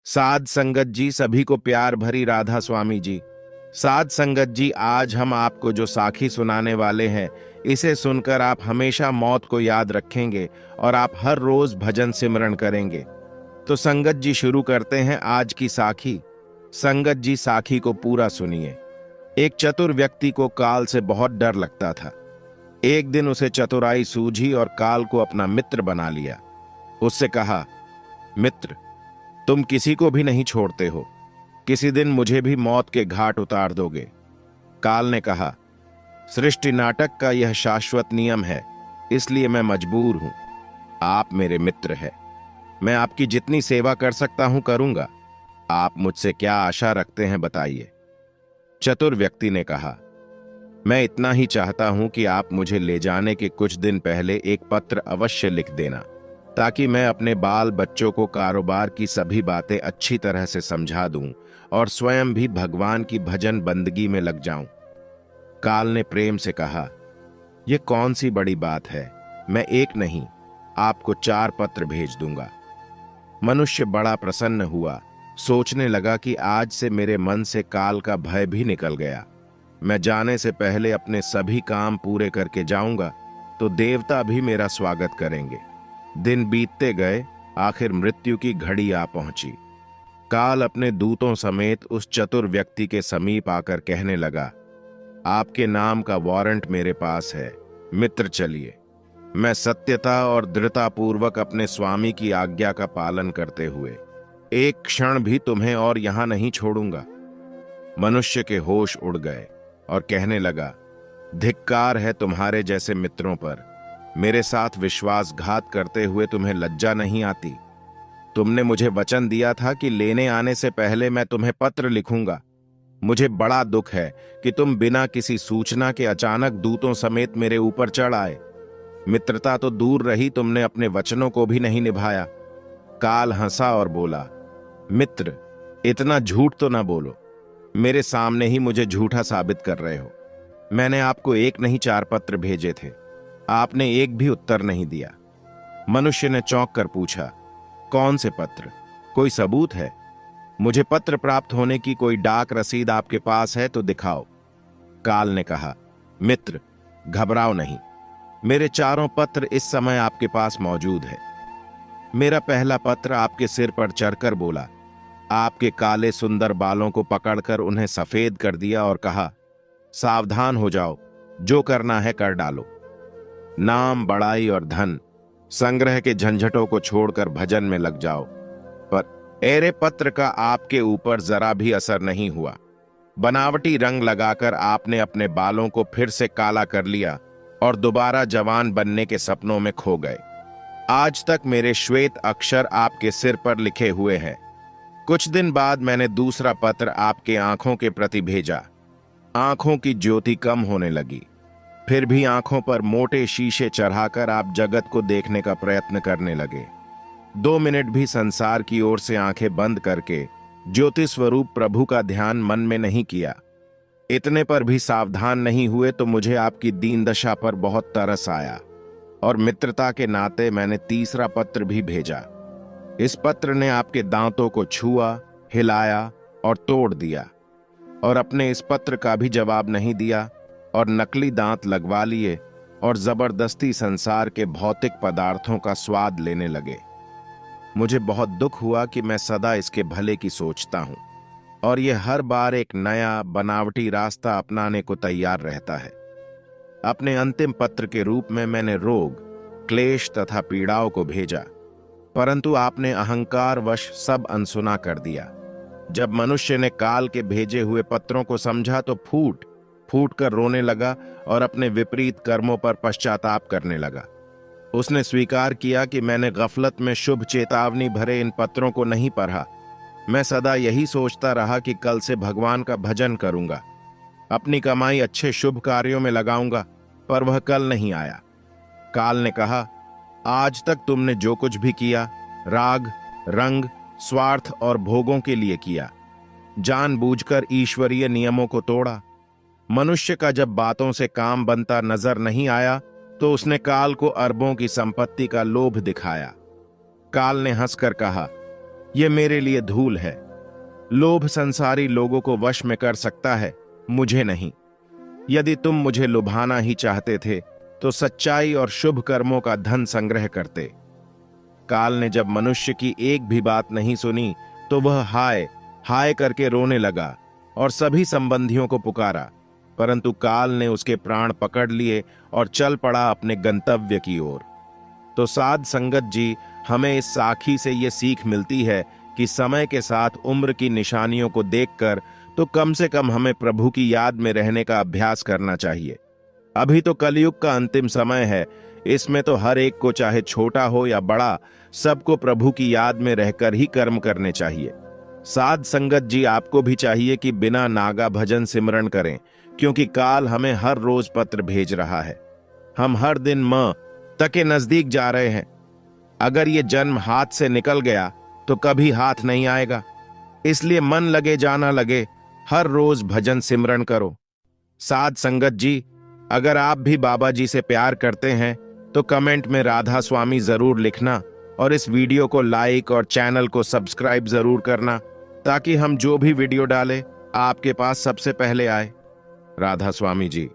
साध संगत जी, सभी को प्यार भरी राधा स्वामी जी। साध संगत जी, आज हम आपको जो साखी सुनाने वाले हैं, इसे सुनकर आप हमेशा मौत को याद रखेंगे और आप हर रोज भजन सिमरण करेंगे। तो संगत जी, शुरू करते हैं आज की साखी। संगत जी, साखी को पूरा सुनिए। एक चतुर व्यक्ति को काल से बहुत डर लगता था। एक दिन उसे चतुराई सूझी और काल को अपना मित्र बना लिया। उससे कहा, मित्र, तुम किसी को भी नहीं छोड़ते हो, किसी दिन मुझे भी मौत के घाट उतार दोगे। काल ने कहा, सृष्टि नाटक का यह शाश्वत नियम है, इसलिए मैं मजबूर हूं। आप मेरे मित्र हैं, मैं आपकी जितनी सेवा कर सकता हूं करूंगा। आप मुझसे क्या आशा रखते हैं बताइए। चतुर व्यक्ति ने कहा, मैं इतना ही चाहता हूं कि आप मुझे ले जाने के कुछ दिन पहले एक पत्र अवश्य लिख देना, ताकि मैं अपने बाल बच्चों को कारोबार की सभी बातें अच्छी तरह से समझा दूं और स्वयं भी भगवान की भजन बंदगी में लग जाऊं। काल ने प्रेम से कहा, यह कौन सी बड़ी बात है, मैं एक नहीं, आपको 4 पत्र भेज दूंगा। मनुष्य बड़ा प्रसन्न हुआ, सोचने लगा कि आज से मेरे मन से काल का भय भी निकल गया। मैं जाने से पहले अपने सभी काम पूरे करके जाऊंगा, तो देवता भी मेरा स्वागत करेंगे। दिन बीतते गए, आखिर मृत्यु की घड़ी आ पहुंची। काल अपने दूतों समेत उस चतुर व्यक्ति के समीप आकर कहने लगा, आपके नाम का वारंट मेरे पास है, मित्र चलिए। मैं सत्यता और दृढ़तापूर्वक अपने स्वामी की आज्ञा का पालन करते हुए एक क्षण भी तुम्हें और यहां नहीं छोड़ूंगा। मनुष्य के होश उड़ गए और कहने लगा, धिक्कार है तुम्हारे जैसे मित्रों पर। मेरे साथ विश्वासघात करते हुए तुम्हें लज्जा नहीं आती। तुमने मुझे वचन दिया था कि लेने आने से पहले मैं तुम्हें पत्र लिखूंगा। मुझे बड़ा दुख है कि तुम बिना किसी सूचना के अचानक दूतों समेत मेरे ऊपर चढ़ आए। मित्रता तो दूर रही, तुमने अपने वचनों को भी नहीं निभाया। काल हंसा और बोला, मित्र, इतना झूठ तो ना बोलो। मेरे सामने ही मुझे झूठा साबित कर रहे हो। मैंने आपको एक नहीं 4 पत्र भेजे थे, आपने एक भी उत्तर नहीं दिया। मनुष्य ने चौंक कर पूछा, कौन से पत्र, कोई सबूत है? मुझे पत्र प्राप्त होने की कोई डाक रसीद आपके पास है तो दिखाओ। काल ने कहा, मित्र, घबराओ नहीं, मेरे 4 पत्र इस समय आपके पास मौजूद है। मेरा पहला पत्र आपके सिर पर चढ़कर बोला, आपके काले सुंदर बालों को पकड़कर उन्हें सफेद कर दिया और कहा, सावधान हो जाओ, जो करना है कर डालो। नाम, बड़ाई और धन संग्रह के झंझटों को छोड़कर भजन में लग जाओ। पर एरे पत्र का आपके ऊपर जरा भी असर नहीं हुआ। बनावटी रंग लगाकर आपने अपने बालों को फिर से काला कर लिया और दोबारा जवान बनने के सपनों में खो गए। आज तक मेरे श्वेत अक्षर आपके सिर पर लिखे हुए हैं। कुछ दिन बाद मैंने दूसरा पत्र आपके आंखों के प्रति भेजा। आंखों की ज्योति कम होने लगी, फिर भी आंखों पर मोटे शीशे चढ़ाकर आप जगत को देखने का प्रयत्न करने लगे। 2 मिनट भी संसार की ओर से आंखें बंद करके ज्योति स्वरूप प्रभु का ध्यान मन में नहीं किया। इतने पर भी सावधान नहीं हुए तो मुझे आपकी दीन दशा पर बहुत तरस आया और मित्रता के नाते मैंने तीसरा पत्र भी भेजा। इस पत्र ने आपके दांतों को छुआ, हिलाया और तोड़ दिया, और अपने इस पत्र का भी जवाब नहीं दिया और नकली दांत लगवा लिए और जबरदस्ती संसार के भौतिक पदार्थों का स्वाद लेने लगे। मुझे बहुत दुख हुआ कि मैं सदा इसके भले की सोचता हूं और यह हर बार एक नया बनावटी रास्ता अपनाने को तैयार रहता है। अपने अंतिम पत्र के रूप में मैंने रोग, क्लेश तथा पीड़ाओं को भेजा, परंतु आपने अहंकारवश सब अनसुना कर दिया। जब मनुष्य ने काल के भेजे हुए पत्रों को समझा तो फूट फूट कर रोने लगा और अपने विपरीत कर्मों पर पश्चाताप करने लगा। उसने स्वीकार किया कि मैंने गफलत में शुभ चेतावनी भरे इन पत्रों को नहीं पढ़ा। मैं सदा यही सोचता रहा कि कल से भगवान का भजन करूंगा, अपनी कमाई अच्छे शुभ कार्यों में लगाऊंगा, पर वह कल नहीं आया। काल ने कहा, आज तक तुमने जो कुछ भी किया, राग, रंग, स्वार्थ और भोगों के लिए किया। जानबूझकर ईश्वरीय नियमों को तोड़ा। मनुष्य का जब बातों से काम बनता नजर नहीं आया तो उसने काल को अरबों की संपत्ति का लोभ दिखाया। काल ने हंसकर कहा, ये मेरे लिए धूल है। लोभ संसारी लोगों को वश में कर सकता है, मुझे नहीं। यदि तुम मुझे लुभाना ही चाहते थे तो सच्चाई और शुभ कर्मों का धन संग्रह करते। काल ने जब मनुष्य की एक भी बात नहीं सुनी तो वह हाय हाय करके रोने लगा और सभी संबंधियों को पुकारा, परंतु काल ने उसके प्राण पकड़ लिए और चल पड़ा अपने गंतव्य की ओर। तो साध संगत जी, हमें इस साखी से ये सीख मिलती है कि समय के साथ उम्र की निशानियों को देखकर तो कम से कम हमें प्रभु की याद में रहने का अभ्यास करना चाहिए। अभी तो कलयुग का अंतिम समय है, इसमें तो हर एक को, चाहे छोटा हो या बड़ा, सबको प्रभु की याद में रहकर ही कर्म करने चाहिए। साध संगत जी, आपको भी चाहिए कि बिना नागा भजन सिमरण करें, क्योंकि काल हमें हर रोज पत्र भेज रहा है। हम हर दिन मां तक के नजदीक जा रहे हैं। अगर ये जन्म हाथ से निकल गया तो कभी हाथ नहीं आएगा। इसलिए मन लगे जाना लगे, हर रोज भजन सिमरण करो। साध संगत जी, अगर आप भी बाबा जी से प्यार करते हैं तो कमेंट में राधा स्वामी जरूर लिखना और इस वीडियो को लाइक और चैनल को सब्सक्राइब जरूर करना, ताकि हम जो भी वीडियो डालें आपके पास सबसे पहले आए। राधा स्वामी जी।